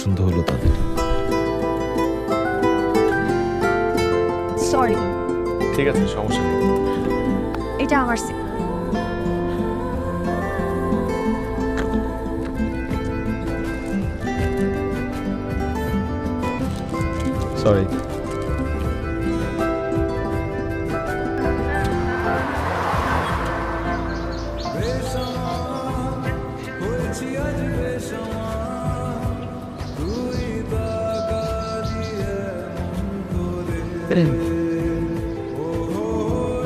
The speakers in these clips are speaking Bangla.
পছন্দ হলো তাদের। সরি, ঠিক আছে, সমস্যা নেই। এটা আমার সিট। সরি।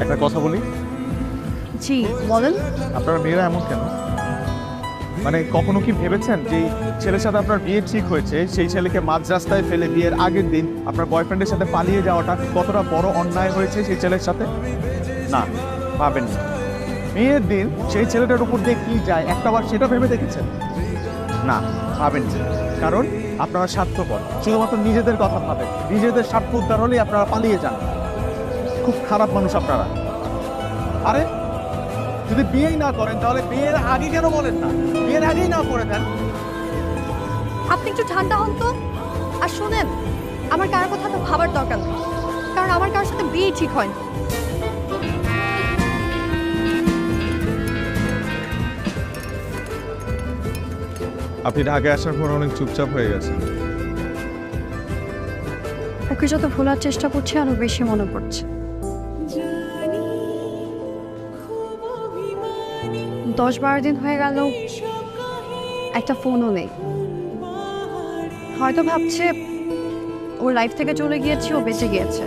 একটা কথা বলি, জি বলেন। আপনারা মেয়েরা এমন কেন? মানে কখনো কি ভেবেছেন যে ছেলের সাথে আপনার বিয়ে ঠিক হয়েছে, সেই ছেলেকে মাঝ রাস্তায় ফেলে বিয়ের আগের দিন আপনার বয়ফ্রেন্ডের সাথে পালিয়ে যাওয়াটা কতটা বড় অন্যায় হয়েছে সেই ছেলের সাথে? না, ভাবেন না। বিয়ের দিন সেই ছেলেটার উপর দিয়ে কি যায় একটাবার সেটা ভেবে দেখেছেন? না, ভাবেন না। কারণ আপনারা স্বার্থপর, শুধুমাত্র নিজেদের কথা ভাবেন, নিজেদের স্বার্থ উদ্ধার হলেই আপনারা পালিয়ে যান। খুব খারাপ মানুষ আপনারা। আরে যদি বিয়েই না করেন তাহলে বিয়ের আগে কেন বলেন না? বিয়ের আগেই না করে দেন। আপনি একটু ঠান্ডা হন তো। আর শুনেন, আমার কারোর কথা তো ভাবার দরকার নেই, কারণ আমার কারোর সাথে বিয়ে ঠিক হয়নি। আপনি ঢাকায় আসার পর অনেক চুপচাপ হয়ে গেছেন। ওকে যত ভোলার চেষ্টা করছি আরো বেশি মনে পড়ছে। 10-12 দিন হয়ে গেল, একটা ফোনও নেই। হয়তো ভাবছে ওর লাইফ থেকে চলে গিয়েছি, ও বেঁচে গিয়েছে।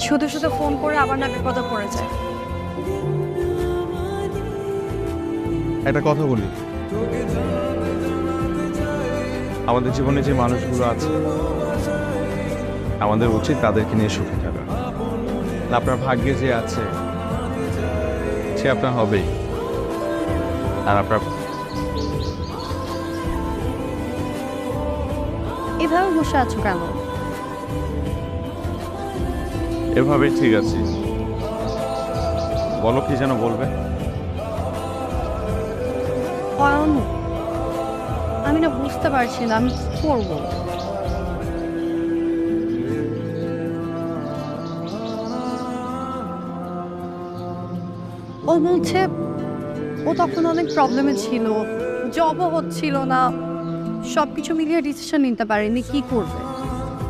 শুধু শুধু ফোন করে আবার না বিপদে পড়ে যায়। একটা কথা বলি, আমাদের জীবনে যে মানুষগুলো আছে আমাদের উচিত তাদেরকে নিয়ে সুখী থাকা। আপনার ভাগ্যে যে আছে সে আপনার হবেই। আর আপনার এভাবে বসে আছো কেন? এভাবেই ঠিক আছে। বলো, কি যেন বলবে? অয়ন, আমি না বুঝতে পারছি না আমি কি করবো। ও বলছে ও তখন অনেক প্রবলেমে ছিল, জবও হচ্ছিল না, সবকিছু মিলিয়ে ডিসিশন নিতে পারেনি কি করবে।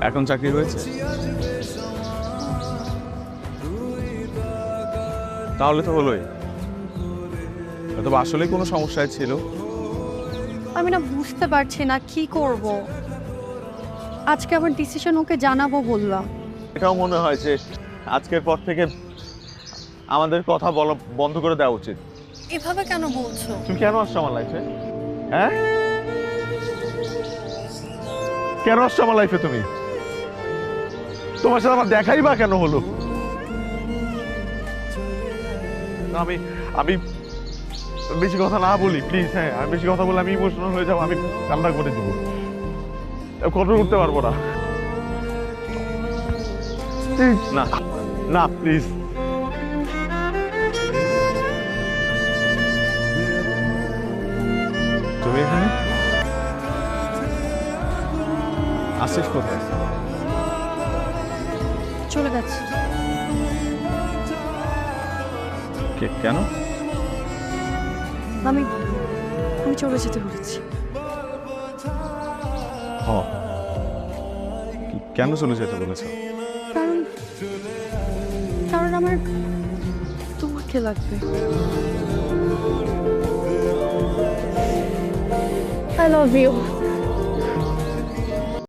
এখন চাকরি হয়েছে, তাহলে তো হলোই। অথবা আসলে কোনো সমস্যায় ছিল। আমি না বুঝতে পারছি না কি করব। আজকে আমার ডিসিশন ওকে জানাবো বললাম। এটাও মনে হয় যে আজকের পর থেকে আমাদের কথা বলা বন্ধ করে দেওয়া উচিত। এভাবে কেন বলছো? তুমি কেন আসছো আমার লাইফে? হ্যাঁ, কেন আসছো আমার লাইফে তুমি? তোমার সাথে আমার দেখাই বা কেন হলো? আমি আমি বেশি কথা না বলি প্লিজ। হ্যাঁ, আমি বেশি কথা বলে আমি ইমোশনাল হয়ে যাবো, আমি কান্না করে দিব, কন্ট্রোল করতে পারবো না। না না প্লিজ। তুমি এখানে আসিস কোথায়? চলে গেছে। কেন? আমি আমি চলে যেতে বলেছি। কেন চলে যেতে বলেছো? কারণ কারণ আমার তোমাকে লাগবে। I love you.